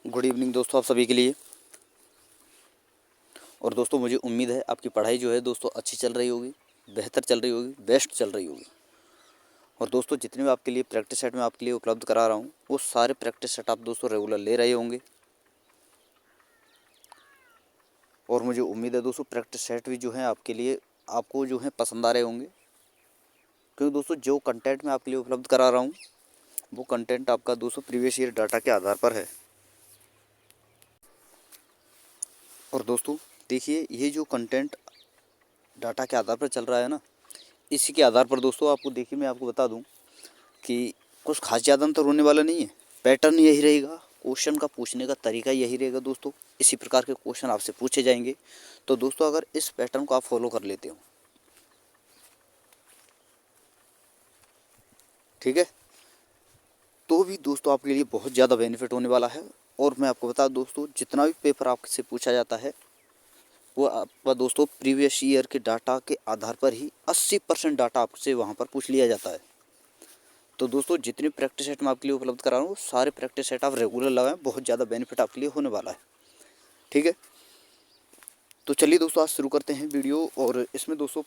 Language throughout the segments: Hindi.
गुड इवनिंग दोस्तों, आप सभी के लिए। और दोस्तों मुझे उम्मीद है आपकी पढ़ाई जो है दोस्तों अच्छी चल रही होगी, बेहतर चल रही होगी, बेस्ट चल रही होगी। और दोस्तों जितने भी आपके लिए प्रैक्टिस सेट मैं आपके लिए उपलब्ध करा रहा हूँ वो सारे प्रैक्टिस सेट आप दोस्तों रेगुलर ले रहे होंगे। और मुझे उम्मीद है दोस्तों प्रैक्टिस सेट भी जो है आपके लिए आपको जो है पसंद आ रहे होंगे, क्योंकि दोस्तों जो कंटेंट मैं आपके लिए उपलब्ध करा रहा हूँ वो कंटेंट आपका दोस्तों प्रीवियस ईयर डाटा के आधार पर है। और दोस्तों देखिए, ये जो कंटेंट डाटा के आधार पर चल रहा है ना, इसी के आधार पर दोस्तों आपको देखिए मैं आपको बता दूं कि कुछ खास ज़्यादा अंतर होने वाला नहीं है। पैटर्न यही रहेगा, क्वेश्चन का पूछने का तरीका यही रहेगा दोस्तों। इसी प्रकार के क्वेश्चन आपसे पूछे जाएंगे। तो दोस्तों अगर इस पैटर्न को आप फॉलो कर लेते हो, ठीक है, तो भी दोस्तों आपके लिए बहुत ज़्यादा बेनिफिट होने वाला है। और मैं आपको बता दोस्तों, जितना भी पेपर आपसे पूछा जाता है वो आपका दोस्तों प्रीवियस ईयर के डाटा के आधार पर ही 80% डाटा आपसे वहाँ पर पूछ लिया जाता है। तो दोस्तों जितने प्रैक्टिस सेट मैं आपके लिए उपलब्ध करा रहा हूँ सारे प्रैक्टिस सेट आप रेगुलर लगाएं, बहुत ज़्यादा बेनिफिट आपके लिए होने वाला है। ठीक है, तो चलिए दोस्तों आज शुरू करते हैं वीडियो। और इसमें दोस्तों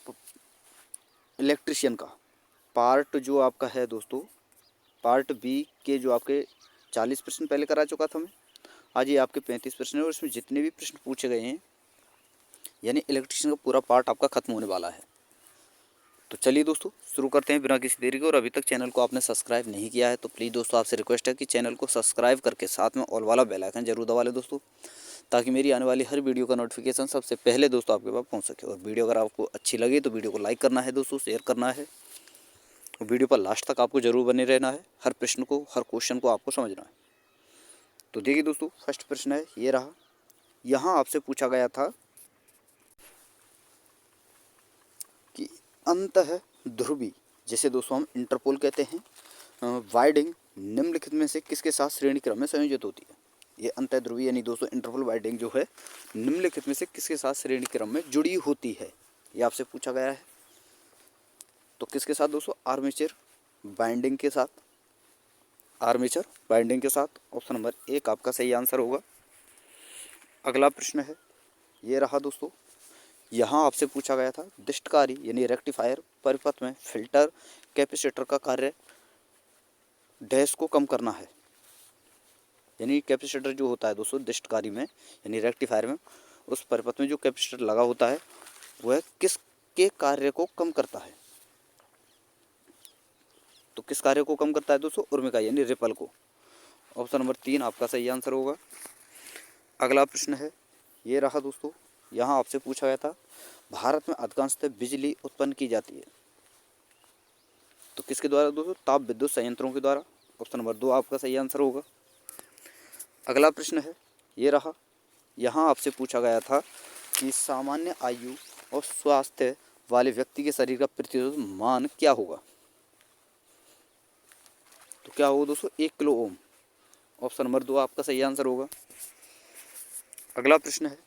इलेक्ट्रिशियन का पार्ट जो आपका है दोस्तों, पार्ट बी के जो आपके 40% पहले करा चुका था मैं, आज ये आपके 35% है। और इसमें जितने भी प्रश्न पूछे गए हैं यानी इलेक्ट्रिशियन का पूरा पार्ट आपका खत्म होने वाला है। तो चलिए दोस्तों शुरू करते हैं बिना किसी देरी के। और अभी तक चैनल को आपने सब्सक्राइब नहीं किया है तो प्लीज़ दोस्तों आपसे रिक्वेस्ट है कि चैनल को सब्सक्राइब करके साथ में ऑल वाला बेल आइकन जरूर दबा लें दोस्तों, ताकि मेरी आने वाली हर वीडियो का नोटिफिकेशन सबसे पहले दोस्तों आपके पास पहुंच सके। और वीडियो अगर आपको अच्छी लगे तो वीडियो को लाइक करना है दोस्तों, शेयर करना है, और वीडियो पर लास्ट तक आपको जरूर बने रहना है। हर प्रश्न को, हर क्वेश्चन को आपको समझना है। तो देखिए दोस्तों फर्स्ट प्रश्न है ये रहा। यहाँ आपसे पूछा गया था कि अंतः ध्रुवी, जैसे दोस्तों हम इंटरपोल कहते हैं, वाइडिंग निम्नलिखित में से किसके साथ श्रेणी क्रम में संयोजित होती है। ये अंतः ध्रुवी यानी दोस्तों इंटरपोल वाइडिंग जो है निम्नलिखित में से किसके साथ श्रेणी क्रम में जुड़ी होती है, ये आपसे पूछा गया है। तो किसके साथ दोस्तों, आर्मेचर बाइंडिंग के साथ, आर्मेचर बाइंडिंग के साथ। ऑप्शन नंबर 1 आपका सही आंसर होगा। अगला प्रश्न है ये रहा दोस्तों। यहाँ आपसे पूछा गया था डिस्टकारी यानी रेक्टिफायर परिपथ में फिल्टर कैपेसिटर का कार्य डैश को कम करना है। यानी कैपेसिटर जो होता है दोस्तों डिस्टकारी में यानी रेक्टिफायर में, उस परिपथ में जो कैपेसिटर लगा होता है वह किसके कार्य को कम करता है। तो किस कार्य को कम करता है दोस्तों, उर्मिका यानी रिपल को। ऑप्शन नंबर 3 आपका सही आंसर होगा। अगला प्रश्न है ये रहा दोस्तों। यहाँ आपसे पूछा गया था भारत में अधिकांशतः बिजली उत्पन्न की जाती है, तो किसके द्वारा दोस्तों, ताप विद्युत संयंत्रों के द्वारा। ऑप्शन नंबर 2 आपका सही आंसर होगा। अगला प्रश्न है ये रहा। यहाँ आपसे पूछा गया था कि सामान्य आयु और स्वास्थ्य वाले व्यक्ति के शरीर का प्रतिरोध मान क्या होगा। तो क्या होगा दोस्तों, 1 किलो ओम। ऑप्शन नंबर 2 आपका सही आंसर होगा। अगला प्रश्न है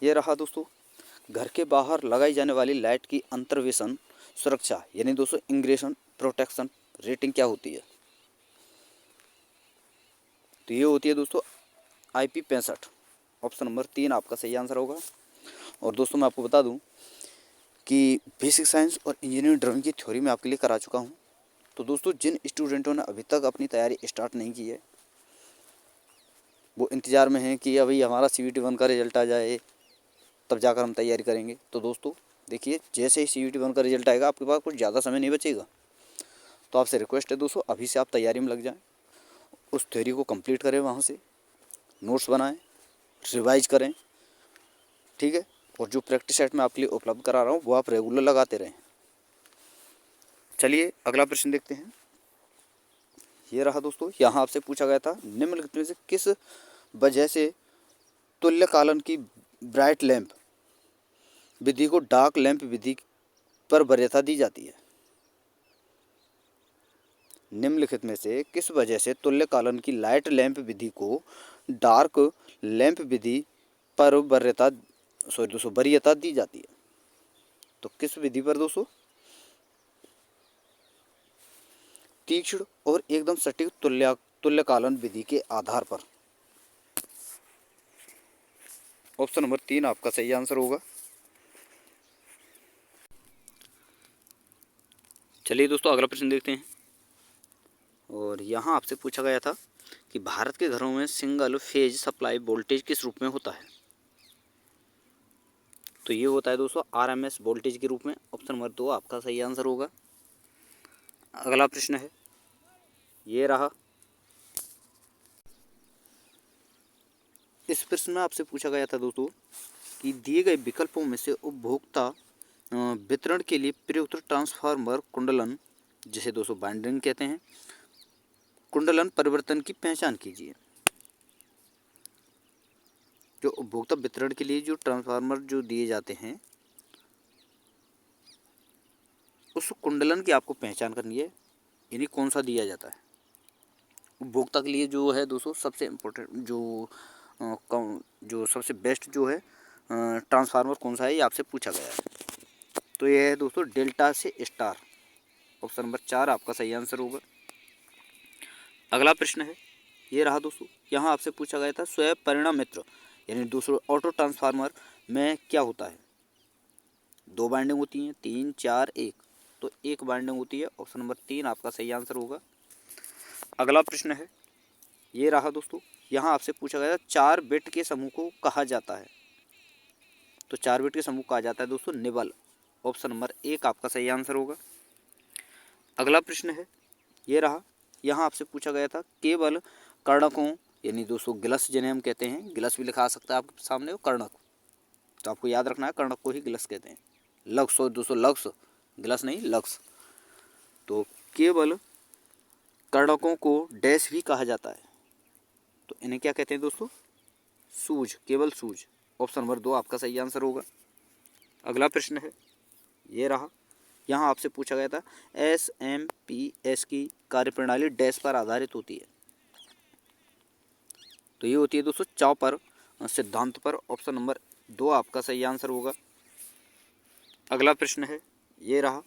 ये रहा दोस्तों। घर के बाहर लगाई जाने वाली लाइट की अंतर्वेशन सुरक्षा यानी दोस्तों इंग्रेशन प्रोटेक्शन रेटिंग क्या होती है। तो ये होती है दोस्तों IP65। ऑप्शन नंबर 3 आपका सही आंसर होगा। और दोस्तों मैं आपको बता दूं कि बेसिक साइंस और इंजीनियरिंग ड्राइंग की थ्योरी में आपके लिए करा चुका हूं। तो दोस्तों जिन स्टूडेंटों ने अभी तक अपनी तैयारी स्टार्ट नहीं की है वो इंतज़ार में हैं कि अभी हमारा CVT 1 का रिजल्ट आ जाए तब जाकर हम तैयारी करेंगे। तो दोस्तों देखिए, जैसे ही CVT 1 का रिजल्ट आएगा आपके पास कुछ ज़्यादा समय नहीं बचेगा। तो आपसे रिक्वेस्ट है दोस्तों अभी से आप तैयारी में लग जाएं, उस थ्योरी को कंप्लीट करें, वहाँ से नोट्स बनाएं, रिवाइज करें, ठीक है। और जो प्रैक्टिस सेट मैं आपके लिए उपलब्ध करा रहा हूँ वो आप रेगुलर लगाते रहें। चलिए अगला प्रश्न देखते हैं। ये रहा दोस्तों। यहाँ आपसे पूछा गया था निम्नलिखित में से किस वजह से तुल्यकालन की ब्राइट लैंप विधि को डार्क लैंप विधि पर वरीयता दी जाती है। निम्नलिखित में से किस वजह से तुल्यकालन की लाइट लैंप विधि को डार्क लैंप विधि पर वरीयता दी जाती है। तो किस विधि पर दोस्तों, तीक्ष्ण और एकदम सटीक तुल्यकालन विधि के आधार पर। ऑप्शन नंबर 3 आपका सही आंसर होगा। चलिए दोस्तों अगला प्रश्न देखते हैं। और यहाँ आपसे पूछा गया था कि भारत के घरों में सिंगल फेज सप्लाई वोल्टेज किस रूप में होता है। तो ये होता है दोस्तों आरएमएस वोल्टेज के रूप में। ऑप्शन नंबर 2 आपका सही आंसर होगा। अगला प्रश्न है, ये रहा। इस प्रश्न में आपसे पूछा गया था दोस्तों कि दिए गए विकल्पों में से उपभोक्ता वितरण के लिए प्रयुक्त ट्रांसफार्मर कुंडलन, जिसे दोस्तों बाइंडिंग कहते हैं, कुंडलन परिवर्तन की पहचान कीजिए। जो उपभोक्ता वितरण के लिए जो ट्रांसफार्मर जो दिए जाते हैं उस कुंडलन की आपको पहचान करनी है, यानी कौन सा दिया जाता है उपभोक्ता के लिए। जो है दोस्तों सबसे इम्पोर्टेंट जो सबसे बेस्ट जो है ट्रांसफार्मर कौन सा है, ये आपसे पूछा गया है। तो ये है दोस्तों डेल्टा से स्टार। ऑप्शन नंबर 4 आपका सही आंसर होगा। अगला प्रश्न है, ये रहा दोस्तों। यहाँ आपसे पूछा गया था स्वयं परिणाम मित्र यानी दूसरों ऑटो ट्रांसफार्मर में क्या होता है। 2 बाइंडिंग होती हैं, 3, 4, 1। तो 1 बाइंडिंग होती है। ऑप्शन नंबर 3 आपका सही आंसर होगा। अगला प्रश्न है, ये रहा दोस्तों। यहाँ आपसे पूछा गया था 4 बिट के समूह को कहा जाता है। तो 4 बिट के समूह कहा जाता है दोस्तों निबल। ऑप्शन नंबर 1 आपका सही आंसर होगा। अगला प्रश्न है, ये रहा। यहाँ आपसे पूछा गया था केवल कर्णकों यानी दोस्तों गिलस जिन्हें हम कहते हैं, गिलस भी लिखा सकता है आपके सामने हो, कर्णक। तो आपको याद रखना है कर्णक को ही गिलस कहते हैं। लक्स हो दोस्तों, लक्स, गिलस नहीं, लक्स। तो केवल कर्णकों को डैश भी कहा जाता है। तो इन्हें क्या कहते हैं दोस्तों, सूज, केवल सूज। ऑप्शन नंबर 2 आपका सही आंसर होगा। अगला प्रश्न है, ये रहा। यहाँ आपसे पूछा गया था SMPS की कार्यप्रणाली डैश पर आधारित होती है। तो ये होती है दोस्तों चॉपर सिद्धांत पर। ऑप्शन नंबर 2 आपका सही आंसर होगा। अगला प्रश्न है, ये रहा।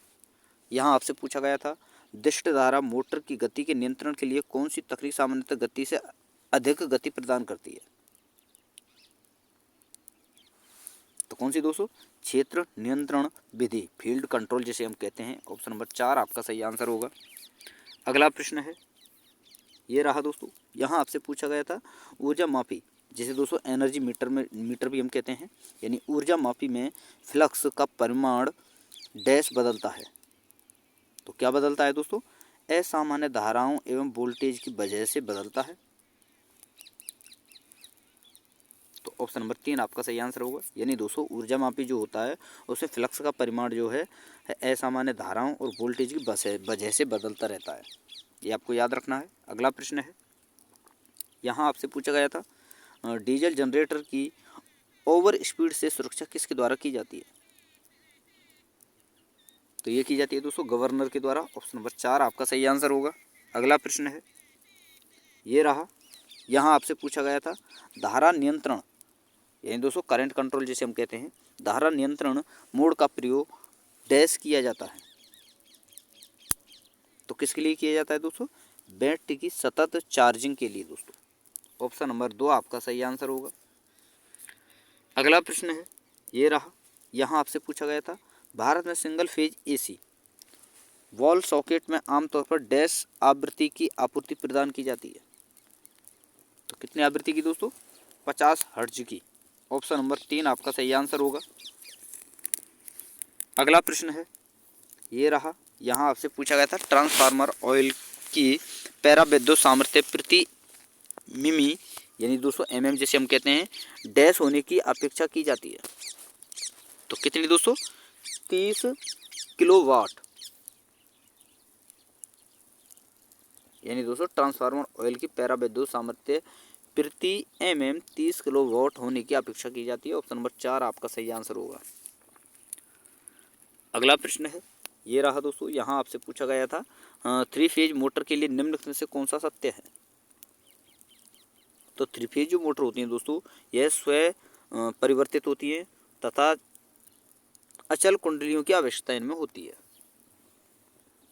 यहाँ आपसे पूछा गया था दिष्ट धारा मोटर की गति के नियंत्रण के लिए कौन सी तकनीक सामान्यतः गति से अधिक गति प्रदान करती है। तो कौन सी दोस्तों, क्षेत्र नियंत्रण विधि, फील्ड कंट्रोल जिसे हम कहते हैं। ऑप्शन नंबर 4 आपका सही आंसर होगा। अगला प्रश्न है, ये रहा दोस्तों। यहाँ आपसे पूछा गया था ऊर्जा मापी, जिसे दोस्तों एनर्जी मीटर भी हम कहते हैं, यानी ऊर्जा मापी में फ्लक्स का परिमाण डैश बदलता है। तो क्या बदलता है दोस्तों, असामान्य धाराओं एवं वोल्टेज की वजह से बदलता है। तो ऑप्शन नंबर 3 आपका सही आंसर होगा। यानी दोस्तों ऊर्जा मापी जो होता है उसमें फ्लक्स का परिमाण जो है असामान्य धाराओं और वोल्टेज की वजह से बदलता रहता है। ये आपको याद रखना है। अगला प्रश्न है, यहाँ आपसे पूछा गया था डीजल जनरेटर की ओवर स्पीड से सुरक्षा किसके द्वारा की जाती है। तो ये की जाती है दोस्तों गवर्नर के द्वारा। ऑप्शन नंबर 4 आपका सही आंसर होगा। अगला प्रश्न है, ये रहा। यहाँ आपसे पूछा गया था धारा नियंत्रण यानी दोस्तों करंट कंट्रोल जिसे हम कहते हैं, धारा नियंत्रण मोड का प्रयोग डैश किया जाता है। तो किसके लिए किया जाता है दोस्तों, बैटरी की सतत चार्जिंग के लिए दोस्तों। ऑप्शन नंबर 2 आपका सही आंसर होगा। अगला प्रश्न है, ये रहा। यहाँ आपसे पूछा गया था भारत में single phase AC wall socket में आमतौर पर डैश आवृत्ति की आपूर्ति प्रदान की जाती है। तो कितनी आवृत्ति की दोस्तों, 50 हर्ट्ज की। ऑप्शन नंबर 3 आपका सही आंसर होगा। अगला प्रश्न है, ये रहा। यहाँ आपसे पूछा गया था ट्रांसफार्मर ऑयल की पैरा विद्युत सामर्थ्य प्रति मिमी यानी दोस्तों MM जिसे हम कहते हैं डैश होने की अपेक्षा की जाती है। तो कितनी दोस्तों, 30 किलोवाट। यानी दोस्तों ट्रांसफार्मर ऑयल की पैरा विद्युत सामर्थ्य प्रति MM 30 किलोवाट होने की अपेक्षा की जाती है। ऑप्शन नंबर 4 आपका सही आंसर होगा। अगला प्रश्न है, ये रहा दोस्तों। यहाँ आपसे पूछा गया था 3 फेज मोटर के लिए निम्न में से कौन सा सत्य है। तो 3 फेज जो मोटर होती हैं दोस्तों यह स्वयं परिवर्तित होती है तथा अचल कुंडलियों की आवश्यकता इनमें होती है।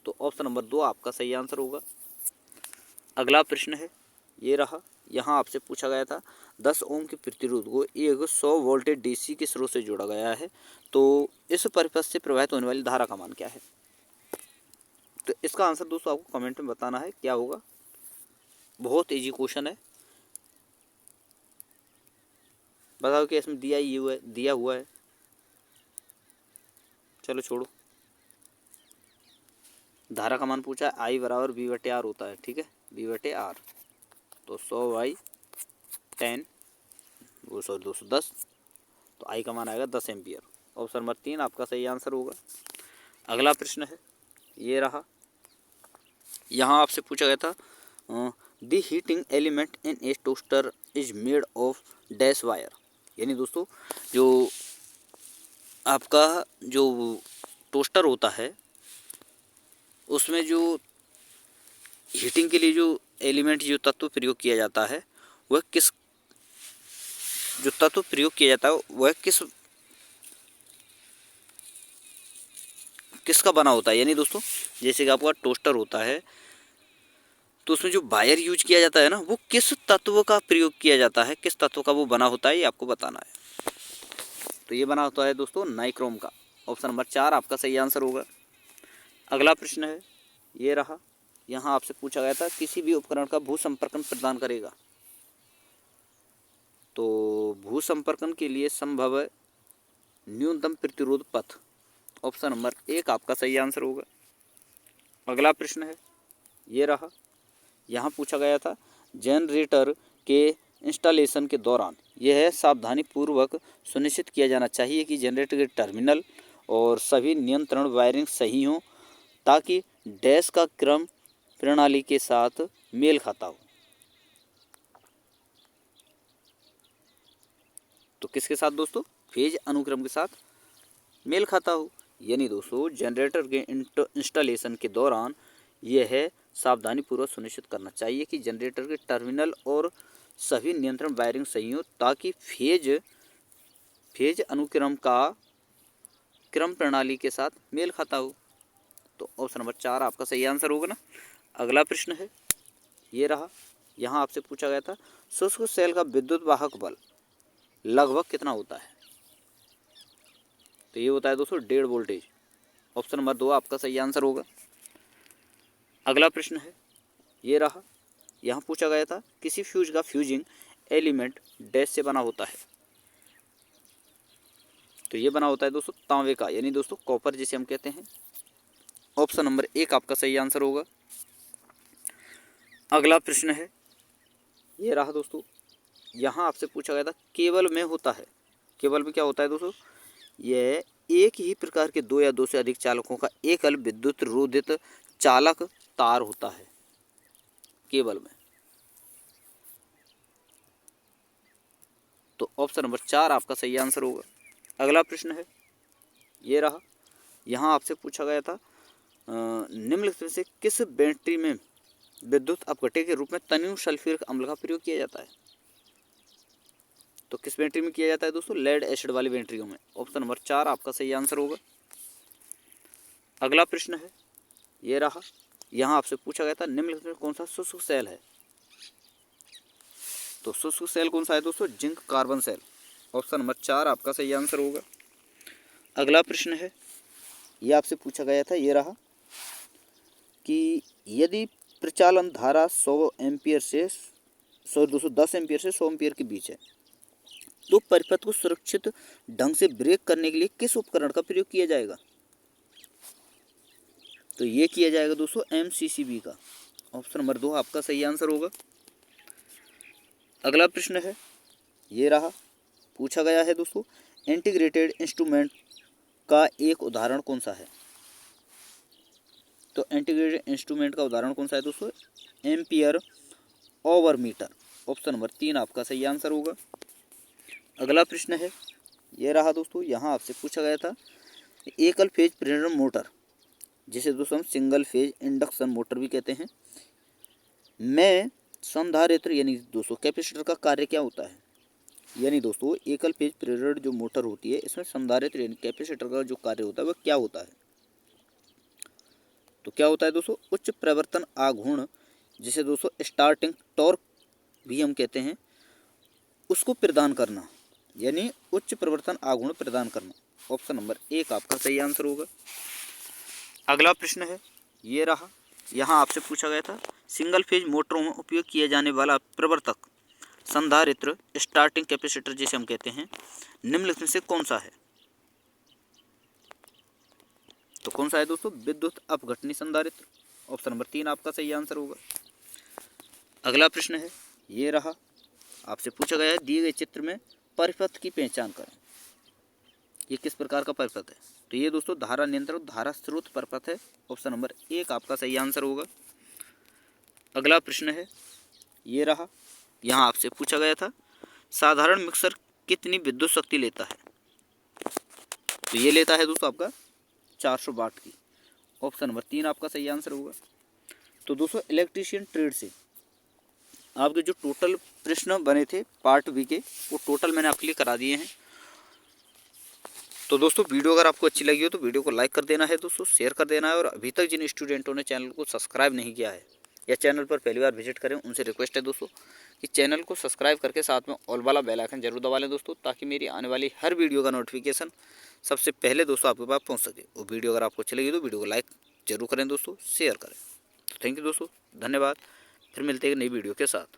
तो ऑप्शन नंबर 2 आपका सही आंसर होगा। अगला प्रश्न है, ये रहा। यहाँ आपसे पूछा गया था 10 ओम के प्रतिरोध को एक 100 वोल्टेज डीसी के स्रोत से जोड़ा गया है, तो इस परिपथ से प्रवाहित होने वाली धारा का मान क्या है? तो इसका आंसर दोस्तों आपको कमेंट में बताना है, क्या होगा। बहुत इजी क्वेश्चन है, बताओ कि इसमें दिया हुआ है। चलो छोड़ो, धारा का मान पूछा है, आई बराबर V/R होता है, ठीक है, V/R। तो 100/10 वो 210, तो आई का मान आएगा 10 एम्पियर। ऑप्शन नंबर 3 आपका सही आंसर होगा। अगला प्रश्न है, ये रहा। यहाँ आपसे पूछा गया था the heating element in A toaster is made of dash wire, यानी दोस्तों जो आपका जो टोस्टर होता है उसमें जो हीटिंग के लिए जो एलिमेंट जो तत्व प्रयोग किया जाता है वह किसका बना होता है। यानी दोस्तों जैसे कि आपका टोस्टर होता है तो उसमें जो वायर यूज किया जाता है ना, वो किस तत्व का प्रयोग किया जाता है, किस तत्व का वो बना होता है, ये आपको बताना है। तो ये बना होता है दोस्तों नाइक्रोम का। ऑप्शन नंबर 4 आपका सही आंसर होगा। अगला प्रश्न है, ये रहा। यहाँ आपसे पूछा गया था किसी भी उपकरण का भू संपर्कन प्रदान करेगा, तो भू संपर्कन के लिए संभव न्यूनतम प्रतिरोध पथ। ऑप्शन नंबर 1 आपका सही आंसर होगा। अगला प्रश्न है, ये रहा। यहाँ पूछा गया था जनरेटर के इंस्टॉलेशन के दौरान यह सावधानी पूर्वक सुनिश्चित किया जाना चाहिए कि जनरेटर के टर्मिनल और सभी नियंत्रण वायरिंग सही हों ताकि डैश का क्रम प्रणाली के साथ मेल खाता हो। तो किसके साथ दोस्तों? फेज अनुक्रम के साथ मेल खाता हो। यानी दोस्तों जनरेटर के इंस्टॉलेशन के दौरान यह सावधानी पूर्वक सुनिश्चित करना चाहिए कि जनरेटर के टर्मिनल और सभी नियंत्रण वायरिंग सही हो ताकि फेज अनुक्रम का क्रम प्रणाली के साथ मेल खाता हो। तो ऑप्शन नंबर 4 आपका सही आंसर होगा ना। अगला प्रश्न है, ये रहा। यहाँ आपसे पूछा गया था शुष्क सेल का विद्युत वाहक बल लगभग कितना होता है, तो ये होता है दोस्तों 1.5 वोल्टेज। ऑप्शन नंबर 2 आपका सही आंसर होगा। अगला प्रश्न है, ये रहा। यहाँ पूछा गया था किसी फ्यूज का फ्यूजिंग एलिमेंट डैश से बना होता है, तो ये बना होता है दोस्तों तांबे का, यानी दोस्तों कॉपर जिसे हम कहते हैं। ऑप्शन नंबर 1 आपका सही आंसर होगा। अगला प्रश्न है, ये रहा दोस्तों। यहाँ आपसे पूछा गया था केबल में होता है, केबल में क्या होता है दोस्तों? यह एक ही प्रकार के 2 या 2 से अधिक चालकों का एकल विद्युत रोधित चालक तार होता है केबल में। तो ऑप्शन नंबर 4 आपका सही आंसर होगा। अगला प्रश्न है, ये रहा। यहाँ आपसे पूछा गया था निम्नलिखित में से किस बैटरी में विद्युत अपघट्य के रूप में तन्यु सल्फ्यूरिक अम्ल का प्रयोग किया जाता है, तो किस बैटरी में किया जाता है दोस्तों? लेड एसिड वाली बैटरियों में। ऑप्शन नंबर 4 आपका सही आंसर होगा। अगला प्रश्न है, ये रहा। यहाँ आपसे पूछा गया था निम्नलिखित में कौन सा शुष्क सेल है, तो शुष्क सेल कौन सा है दोस्तों? Zinc carbon cell. Option number 4 आपका सही आंसर होगा। अगला प्रश्न है, ये आपसे पूछा गया था, ये रहा कि यदि प्रचालन धारा 10 एम्पियर से 100 एम्पियर के बीच है तो परिपथ को सुरक्षित ढंग से ब्रेक करने के लिए किस उपकरण का प्रयोग किया जाएगा, तो ये किया जाएगा दोस्तों MCCB का। ऑप्शन नंबर 2 आपका सही आंसर होगा। अगला प्रश्न है, ये रहा। पूछा गया है दोस्तों इंटीग्रेटेड इंस्ट्रूमेंट का एक उदाहरण कौन सा है, तो इंटीग्रेटेड इंस्ट्रूमेंट का उदाहरण कौन सा है दोस्तों? Ampere over metre. Option number 3 आपका सही आंसर होगा। अगला प्रश्न है, ये रहा दोस्तों। यहाँ आपसे पूछा गया था एकल फेज प्रेरण मोटर, जिसे दोस्तों हम सिंगल फेज इंडक्शन मोटर भी कहते हैं, में संधारित्र यानी दोस्तों कैपेसिटर का कार्य क्या होता है। यानी दोस्तों एकल फेज प्रेरण जो मोटर होती है इसमें संधारित्र यानी कैपेसिटर का जो कार्य होता है वह क्या होता है, तो क्या होता है दोस्तों? उच्च प्रवर्तन आघूर्ण, जिसे दोस्तों स्टार्टिंग टॉर्क भी हम कहते हैं, उसको प्रदान करना, यानी उच्च प्रवर्तन आघूर्ण प्रदान करना। ऑप्शन नंबर 1 आपका सही आंसर होगा। अगला प्रश्न है ये रहा, यहाँ आपसे पूछा गया था सिंगल फेज मोटरों में उपयोग किया जाने वाला प्रवर्तक संधारित्र स्टार्टिंग कैपेसिटर जिसे हम कहते हैं, निम्नलिखित में से कौन सा है? तो कौन सा है दोस्तों? विद्युत अपघटनी संधारित्र। ऑप्शन नंबर 3 आपका सही आंसर होगा। अगला प्रश्न है ये रहा, आपसे पूछा गया है दिए गए चित्र में परिपथ की पहचान करें। ये किस प्रकार का परिपथ है? तो ये दोस्तों धारा नियंत्रण धारा स्रोत परिपथ है। ऑप्शन नंबर 1 आपका सही आंसर होगा। अगला प्रश्न है ये रहा, यहाँ आपसे पूछा गया था साधारण मिक्सर कितनी विद्युत शक्ति लेता है? तो ये लेता है दोस्तों आपका 400 वाट की। ऑप्शन नंबर 3 आपका सही आंसर होगा। तो दोस्तों इलेक्ट्रीशियन ट्रेड से आपके जो टोटल प्रश्न बने थे पार्ट बी के, वो टोटल मैंने आपके लिए करा दिए हैं। तो दोस्तों वीडियो अगर आपको अच्छी लगी हो तो वीडियो को लाइक कर देना है दोस्तों, शेयर कर देना है, और अभी तक जिन स्टूडेंटों ने चैनल को सब्सक्राइब नहीं किया है या चैनल पर पहली बार विजिट करें, उनसे रिक्वेस्ट है दोस्तों कि चैनल को सब्सक्राइब करके साथ में ऑल वाला बेल आइकन जरूर दबा लें दोस्तों, ताकि मेरी आने वाली हर वीडियो का नोटिफिकेशन सबसे पहले दोस्तों आपके पास पहुँच सके। वो वीडियो अगर आपको अच्छी लगी तो वीडियो को लाइक जरूर करें दोस्तों, शेयर करें। तो थैंक यू दोस्तों, धन्यवाद। फिर मिलते हैं नई वीडियो के साथ।